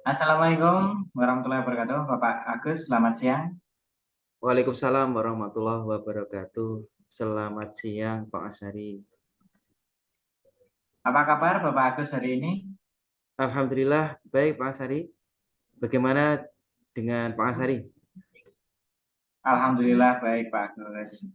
Assalamualaikum warahmatullahi wabarakatuh, Bapak Agus. Selamat siang. Waalaikumsalam warahmatullahi wabarakatuh. Selamat siang, Pak Asari. Apa kabar Bapak Agus hari ini? Alhamdulillah baik, Pak Asari. Bagaimana dengan Pak Asari? Alhamdulillah baik, Pak Agus.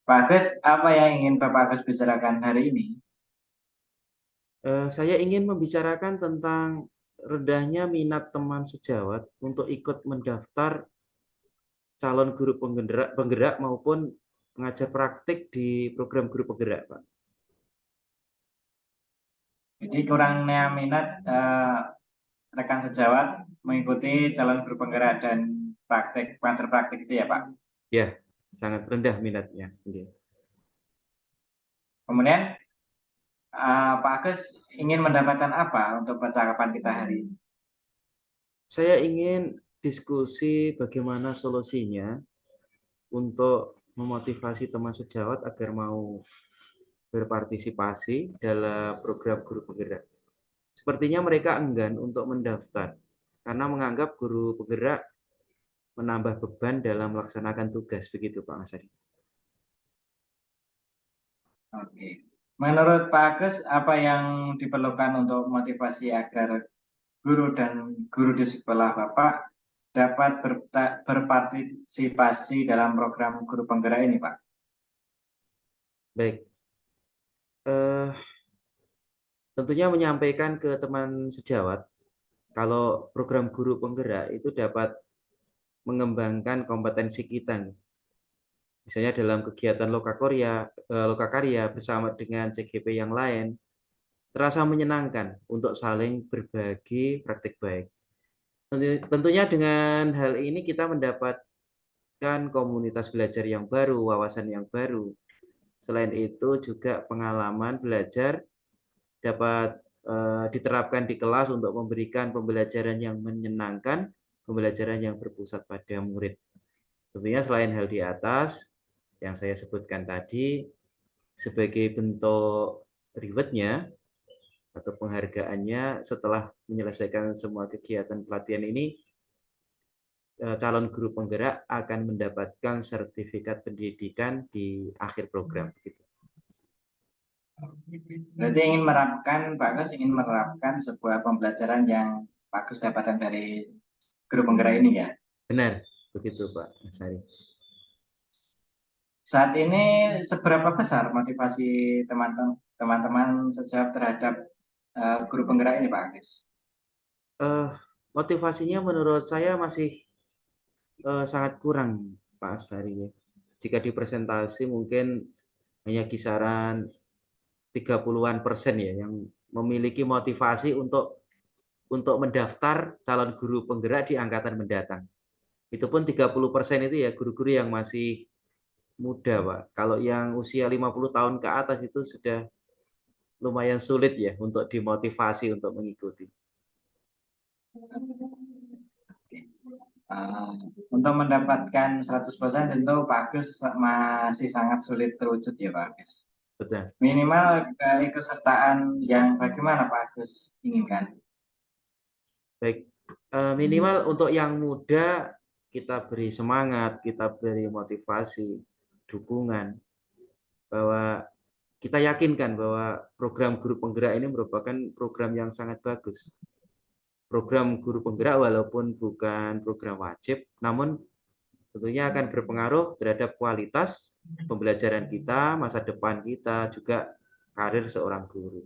Pak Agus, apa yang ingin Bapak Agus bicarakan hari ini? Saya ingin membicarakan tentang rendahnya minat teman sejawat untuk ikut mendaftar calon guru penggerak maupun pengajar praktik di program guru penggerak, Pak. Jadi kurangnya minat rekan sejawat mengikuti calon guru penggerak dan pengajar praktik itu ya, Pak. Ya, sangat rendah minatnya. Kemudian Pak Agus ingin mendapatkan apa untuk percakapan kita hari ini? Saya ingin diskusi bagaimana solusinya untuk memotivasi teman sejawat agar mau berpartisipasi dalam program guru penggerak. Sepertinya mereka enggan untuk mendaftar karena menganggap guru penggerak menambah beban dalam melaksanakan tugas. Begitu, Pak Asadi. Oke. Menurut Pak Agus, apa yang diperlukan untuk motivasi agar guru dan guru di sekolah Bapak dapat berpartisipasi dalam program guru penggerak ini, Pak? Baik, eh, tentunya menyampaikan ke teman sejawat kalau program guru penggerak itu dapat mengembangkan kompetensi kita. Misalnya dalam kegiatan lokakarya bersama dengan CGP yang lain, terasa menyenangkan untuk saling berbagi praktik baik. Tentunya dengan hal ini kita mendapatkan komunitas belajar yang baru, wawasan yang baru. Selain itu juga pengalaman belajar dapat diterapkan di kelas untuk memberikan pembelajaran yang menyenangkan, pembelajaran yang berpusat pada murid. Tentunya selain hal di atas yang saya sebutkan tadi, sebagai bentuk rewardnya atau penghargaannya setelah menyelesaikan semua kegiatan pelatihan ini, calon guru penggerak akan mendapatkan sertifikat pendidikan di akhir program. Berarti Pak Agus ingin menerapkan sebuah pembelajaran yang Pak Agus dapatkan dari guru penggerak ini ya. Benar, begitu Pak Sari. Saat ini seberapa besar motivasi teman-teman sejawat terhadap guru penggerak ini, Pak Agus? Motivasinya menurut saya masih sangat kurang, Pak Sari. Jika dipresentasi mungkin hanya kisaran 30-an% ya yang memiliki motivasi untuk mendaftar calon guru penggerak di angkatan mendatang. Itu pun 30% itu ya guru-guru yang masih muda, Pak. Kalau yang usia 50 tahun ke atas itu sudah lumayan sulit ya untuk dimotivasi untuk mengikuti. Uh, untuk mendapatkan 100% tentu Pak Agus masih sangat sulit terwujud ya Pak Agus. Betul. Minimal keikutsertaan yang bagaimana Pak Agus inginkan? Baik, minimal untuk yang muda kita beri semangat, kita beri motivasi, dukungan, bahwa kita yakinkan bahwa program guru penggerak ini merupakan program yang sangat bagus. Program guru penggerak walaupun bukan program wajib, namun tentunya akan berpengaruh terhadap kualitas pembelajaran kita, masa depan kita, juga karir seorang guru.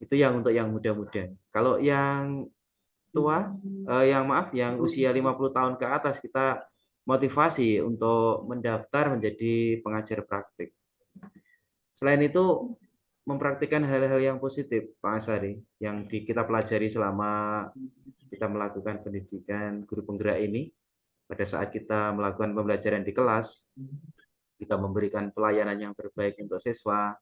Itu yang untuk yang muda-muda. Kalau yang tua, yang usia 50 tahun ke atas, kita motivasi untuk mendaftar menjadi pengajar praktik. Selain itu, mempraktikkan hal-hal yang positif, Pak Asari, yang kita pelajari selama kita melakukan pendidikan guru penggerak ini. Pada saat kita melakukan pembelajaran di kelas, kita memberikan pelayanan yang terbaik untuk siswa,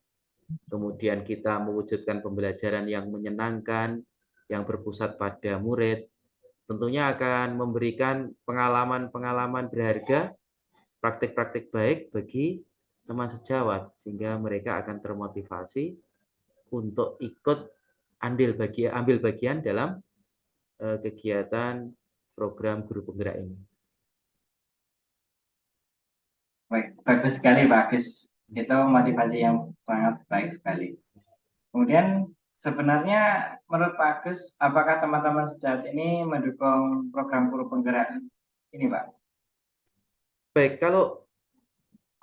kemudian kita mewujudkan pembelajaran yang menyenangkan, yang berpusat pada murid, tentunya akan memberikan pengalaman-pengalaman berharga, praktik-praktik baik bagi teman sejawat, sehingga mereka akan termotivasi untuk ikut ambil bagian dalam kegiatan program guru penggerak ini. Baik, bagus sekali Pak Agus. Itu motivasi yang sangat baik sekali. Kemudian sebenarnya menurut Pak Agus, apakah teman-teman sejauh ini mendukung program guru penggerak ini Pak? Baik, kalau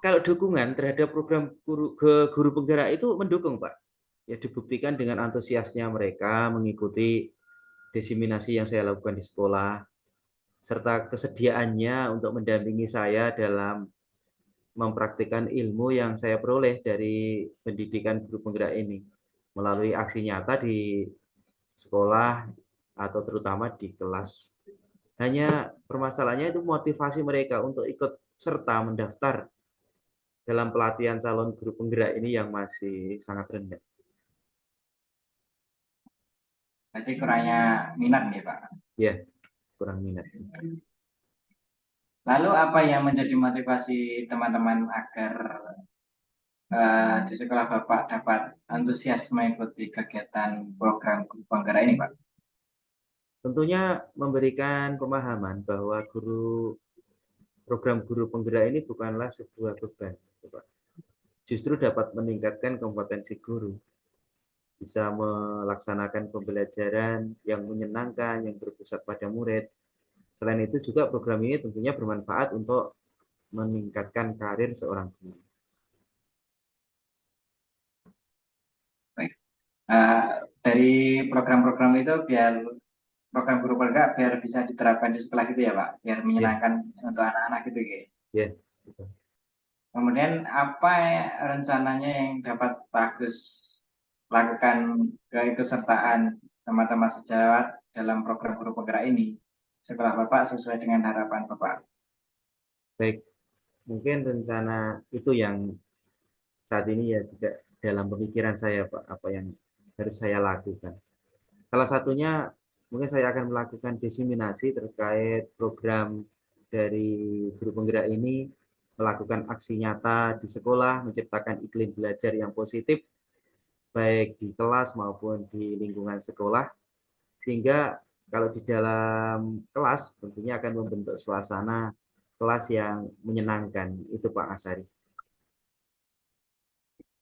dukungan terhadap program guru penggerak itu mendukung, Pak. Ya, dibuktikan dengan antusiasnya mereka mengikuti diseminasi yang saya lakukan di sekolah, serta kesediaannya untuk mendampingi saya dalam mempraktikkan ilmu yang saya peroleh dari pendidikan guru penggerak ini melalui aksi nyata di sekolah atau terutama di kelas. Hanya permasalahannya itu motivasi mereka untuk ikut serta mendaftar dalam pelatihan calon guru penggerak ini yang masih sangat rendah. Berarti kurangnya minat nih Pak. Ya, kurang minat. Lalu apa yang menjadi motivasi teman-teman agar di sekolah Bapak dapat antusias mengikuti kegiatan program guru penggerak ini Pak? Tentunya memberikan pemahaman bahwa program guru penggerak ini bukanlah sebuah beban, justru dapat meningkatkan kompetensi guru, bisa melaksanakan pembelajaran yang menyenangkan, yang berpusat pada murid. Selain itu juga program ini tentunya bermanfaat untuk meningkatkan karir seorang guru. Baik. Dari program-program itu biar program guru penggerak biar bisa diterapkan di sekolah gitu ya Pak, biar Ya, menyenangkan untuk anak-anak gitu ya. ya. Kemudian apa rencananya yang dapat Bagus lakukan keikutsertaan teman-teman sejawat dalam program guru penggerak ini sekolah Bapak sesuai dengan harapan Bapak? Baik, mungkin rencana itu yang saat ini ya juga dalam pemikiran saya, Pak, apa yang harus saya lakukan. Salah satunya mungkin saya akan melakukan diseminasi terkait program dari guru penggerak ini, melakukan aksi nyata di sekolah, menciptakan iklim belajar yang positif, baik di kelas maupun di lingkungan sekolah, sehingga kalau di dalam kelas tentunya akan membentuk suasana kelas yang menyenangkan. Itu Pak Asari.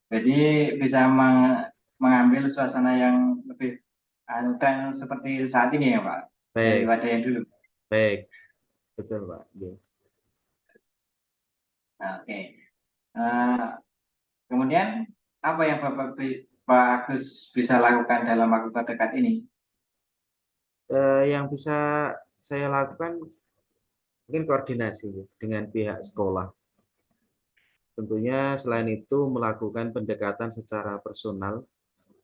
Jadi bisa mengambil suasana yang lebih dan seperti saat ini ya Pak, Baik, daripada yang dulu. baik, betul Pak. Oke. Nah, oke. Eh, Kemudian apa yang Pak Agus bisa lakukan dalam waktu terdekat ini? Yang bisa saya lakukan mungkin koordinasi dengan pihak sekolah. Tentunya selain itu melakukan pendekatan secara personal,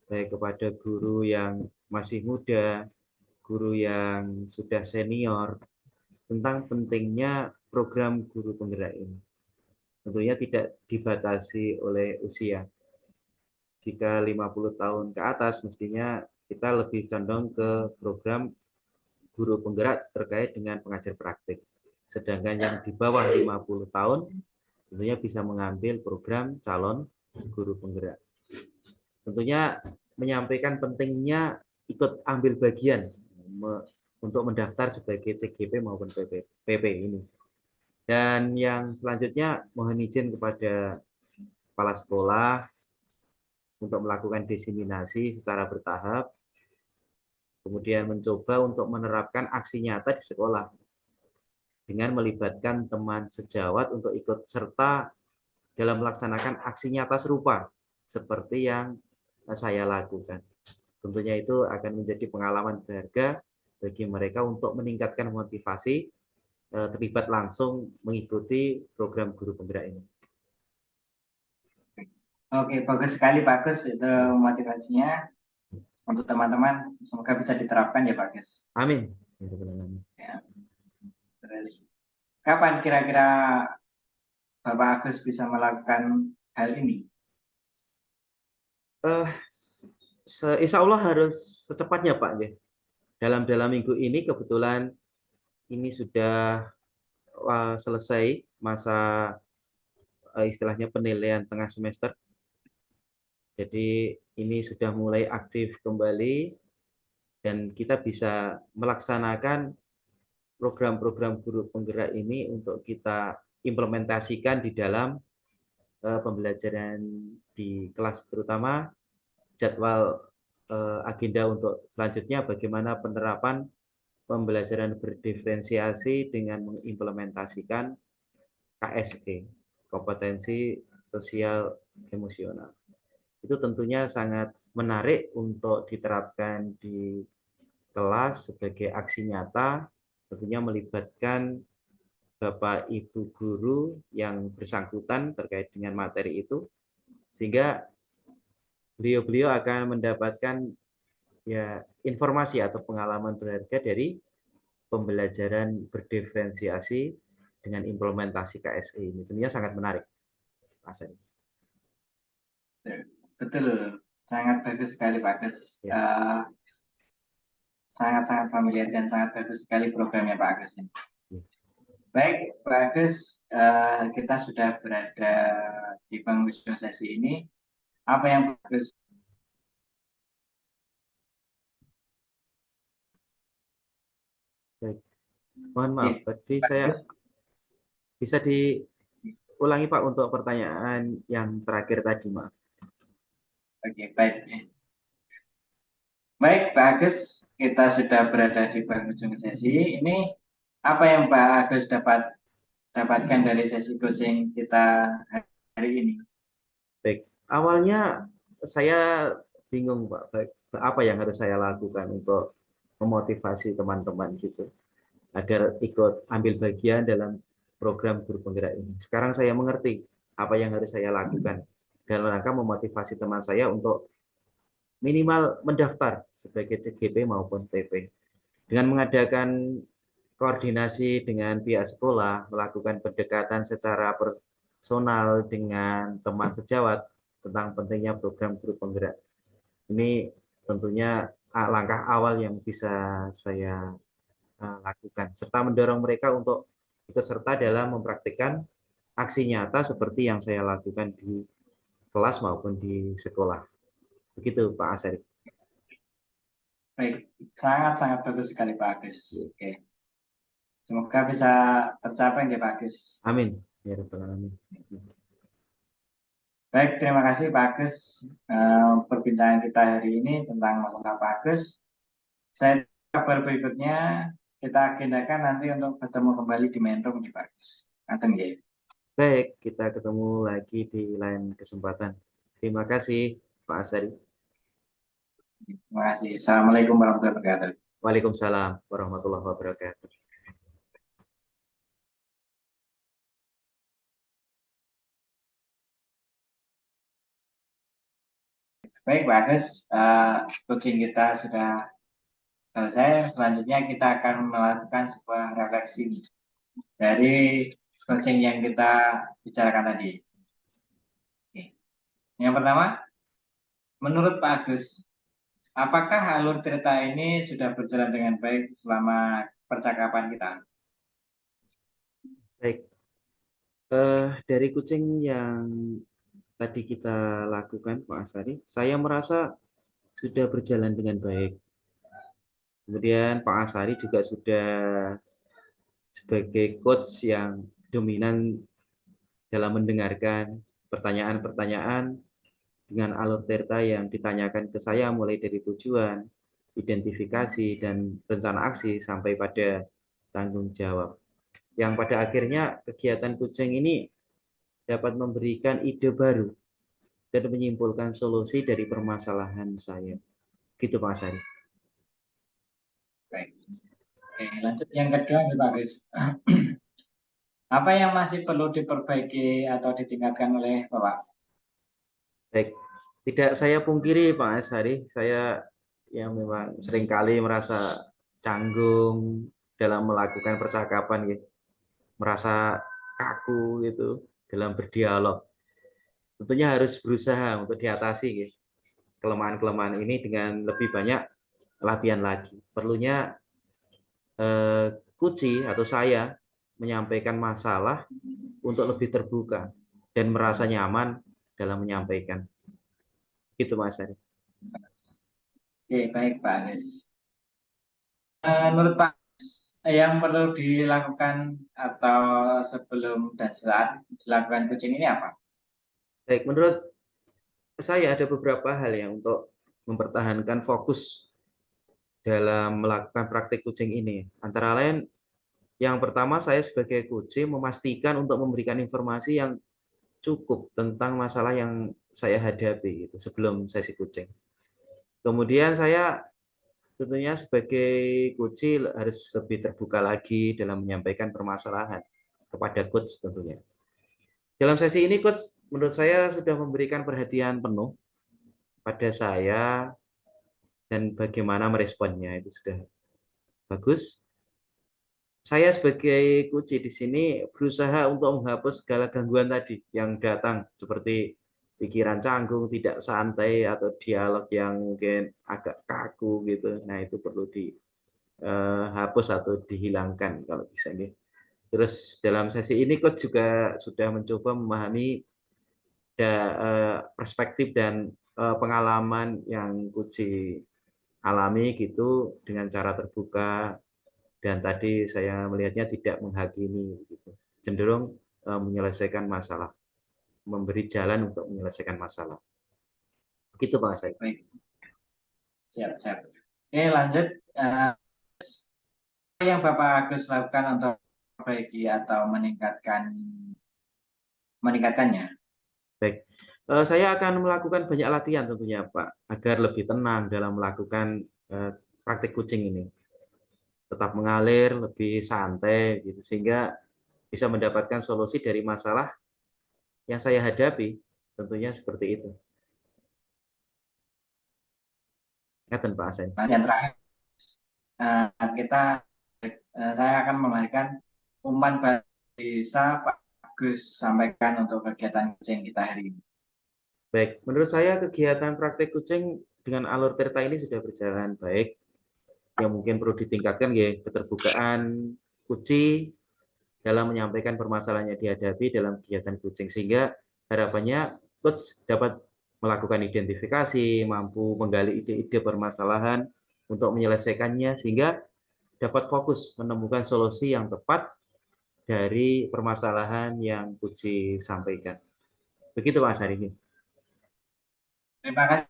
baik kepada guru yang masih muda, guru yang sudah senior, tentang pentingnya program guru penggerak ini. Tentunya tidak dibatasi oleh usia. Jika 50 tahun ke atas, mestinya kita lebih condong ke program guru penggerak terkait dengan pengajar praktik. Sedangkan yang di bawah 50 tahun, tentunya bisa mengambil program calon guru penggerak. Tentunya menyampaikan pentingnya ikut ambil bagian untuk mendaftar sebagai CGP maupun PP ini. Dan yang selanjutnya mohon izin kepada kepala sekolah untuk melakukan diseminasi secara bertahap, kemudian mencoba untuk menerapkan aksi nyata di sekolah dengan melibatkan teman sejawat untuk ikut serta dalam melaksanakan aksi nyata serupa seperti yang saya lakukan. Tentunya itu akan menjadi pengalaman berharga bagi mereka untuk meningkatkan motivasi terlibat langsung mengikuti program guru penggerak ini. Oke, bagus sekali Pak Agus itu motivasinya untuk teman-teman. Semoga bisa diterapkan ya Pak Agus. Amin. Ya. Terus kapan kira-kira Bapak Agus bisa melakukan hal ini? Insya Allah harus secepatnya Pak. Dalam minggu ini kebetulan ini sudah selesai masa istilahnya penilaian tengah semester. Jadi ini sudah mulai aktif kembali dan kita bisa melaksanakan program-program guru penggerak ini untuk kita implementasikan di dalam pembelajaran di kelas, terutama jadwal agenda untuk selanjutnya bagaimana penerapan pembelajaran berdiferensiasi dengan mengimplementasikan KSE, kompetensi sosial emosional. Itu tentunya sangat menarik untuk diterapkan di kelas sebagai aksi nyata, tentunya melibatkan Bapak Ibu guru yang bersangkutan terkait dengan materi itu, sehingga beliau-beliau akan mendapatkan ya informasi atau pengalaman berharga dari pembelajaran berdiferensiasi dengan implementasi KSE ini. Tentunya sangat menarik, Mas Adi. Betul, sangat bagus sekali Pak Agus. Ya. Sangat-sangat familiar dan sangat bagus sekali programnya Pak Agus ini. Ya. Baik, Pak Agus, kita sudah berada di penghujung sesi ini. Apa yang Pak Agus Baik. Mohon maaf, tadi Pak saya Agus? bisa diulangi Pak untuk pertanyaan yang terakhir tadi, maaf. Oke, baik. Baik, Pak Agus, kita sudah berada di penghujung sesi. Ini apa yang Pak Agus dapatkan dari sesi coaching kita hari ini? Baik, awalnya saya bingung Pak, apa yang harus saya lakukan untuk memotivasi teman-teman gitu agar ikut ambil bagian dalam program guru penggerak ini. Sekarang saya mengerti apa yang harus saya lakukan dalam rangka memotivasi teman saya untuk minimal mendaftar sebagai CGP maupun TP. Dengan mengadakan koordinasi dengan pihak sekolah, melakukan pendekatan secara personal dengan teman sejawat tentang pentingnya program guru penggerak. Ini tentunya langkah awal yang bisa saya lakukan, serta mendorong mereka untuk ikut serta dalam mempraktikkan aksi nyata seperti yang saya lakukan di kelas maupun di sekolah. Begitu Pak Asari. Baik, sangat-sangat bagus sekali Pak Agus. Oke. Semoga bisa tercapai ya Pak Agus. Amin. Ya Rabbal Alamin. Baik, terima kasih Pak Agus. Perbincangan kita hari ini tentang masalah Pak Agus. Saya kabar berikutnya kita agendakan nanti untuk bertemu kembali di Mentum nih Pak Agus. Anteng ya. Baik, kita ketemu lagi di lain kesempatan. Terima kasih Pak Asari. Terima kasih. Assalamualaikum warahmatullahi wabarakatuh. Waalaikumsalam warahmatullahi wabarakatuh. Baik Pak Agus, coaching kita sudah selesai. Selanjutnya kita akan melakukan sebuah refleksi dari coaching yang kita bicarakan tadi. Oke. Yang pertama, menurut Pak Agus, apakah alur cerita ini sudah berjalan dengan baik selama percakapan kita? Baik, dari kucing yang tadi kita lakukan Pak Asari, saya merasa sudah berjalan dengan baik. Kemudian Pak Asari juga sudah sebagai coach yang dominan dalam mendengarkan pertanyaan-pertanyaan dengan alur cerita yang ditanyakan ke saya mulai dari tujuan, identifikasi, dan rencana aksi sampai pada tanggung jawab. Yang pada akhirnya kegiatan kucing ini dapat memberikan ide baru dan menyimpulkan solusi dari permasalahan saya. Gitu Pak Asari. Baik. Oke, lanjut yang kedua nih Pak Agus. Apa yang masih perlu diperbaiki atau ditingkatkan oleh Bapak? Baik, tidak saya pungkiri Pak Asari, saya yang memang seringkali merasa canggung dalam melakukan percakapan gitu, merasa kaku gitu dalam berdialog. Tentunya harus berusaha untuk diatasi gitu, kelemahan-kelemahan ini dengan lebih banyak latihan lagi. Perlunya Kuci atau saya menyampaikan masalah untuk lebih terbuka dan merasa nyaman dalam menyampaikan. Itu Mas Ari. Oke, baik Pak Agus. Menurut Pak, yang perlu dilakukan atau sebelum dan saat dilakukan kucing ini apa? Baik, menurut saya ada beberapa hal ya untuk mempertahankan fokus dalam melakukan praktik kucing ini. Antara lain, yang pertama saya sebagai kucing memastikan untuk memberikan informasi yang cukup tentang masalah yang saya hadapi gitu, sebelum sesi kucing. Kemudian saya tentunya sebagai coach harus lebih terbuka lagi dalam menyampaikan permasalahan kepada coach tentunya. Dalam sesi ini coach menurut saya sudah memberikan perhatian penuh pada saya dan bagaimana meresponnya itu sudah bagus. Saya sebagai coach di sini berusaha untuk menghapus segala gangguan tadi yang datang seperti pikiran canggung, tidak santai atau dialog yang mungkin agak kaku gitu. Nah, itu perlu dihapus atau dihilangkan kalau bisa nih. Terus dalam sesi ini coach juga sudah mencoba memahami perspektif dan pengalaman yang coach alami gitu dengan cara terbuka dan tadi saya melihatnya tidak menghakimi gitu. Cenderung menyelesaikan masalah, memberi jalan untuk menyelesaikan masalah. Begitu Pak Said. Baik, siap, siap. Oke, lanjut. Apa yang Bapak Agus lakukan untuk memperbaiki atau meningkatkannya? Baik. Saya akan melakukan banyak latihan tentunya Pak, agar lebih tenang dalam melakukan praktik kucing ini. Tetap mengalir, lebih santai gitu sehingga bisa mendapatkan solusi dari masalah yang saya hadapi. Tentunya seperti itu. Ingat Pak Asen. Nah, yang terakhir, kita saya akan memberikan umpan bisa Pak Agus sampaikan untuk kegiatan kucing kita hari ini. Baik, menurut saya kegiatan praktek kucing dengan alur Tirta ini sudah berjalan baik. Yang mungkin perlu ditingkatkan ya keterbukaan kucing dalam menyampaikan permasalahan yang dihadapi dalam kegiatan kucing sehingga harapannya coach dapat melakukan identifikasi, mampu menggali ide-ide permasalahan untuk menyelesaikannya sehingga dapat fokus menemukan solusi yang tepat dari permasalahan yang Puji sampaikan. Begitu Mas hari ini. Terima kasih,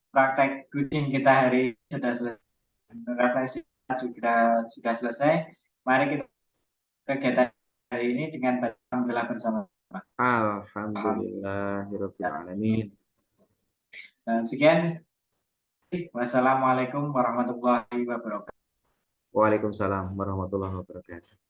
praktek kucing kita hari ini sudah selesai. Refleksi sudah selesai. Mari kita kegiatan hari ini dengan alhamdulillah bersama. Alhamdulillahirobbilalamin. Sekian. Wassalamualaikum warahmatullahi wabarakatuh. Waalaikumsalam warahmatullahi wabarakatuh.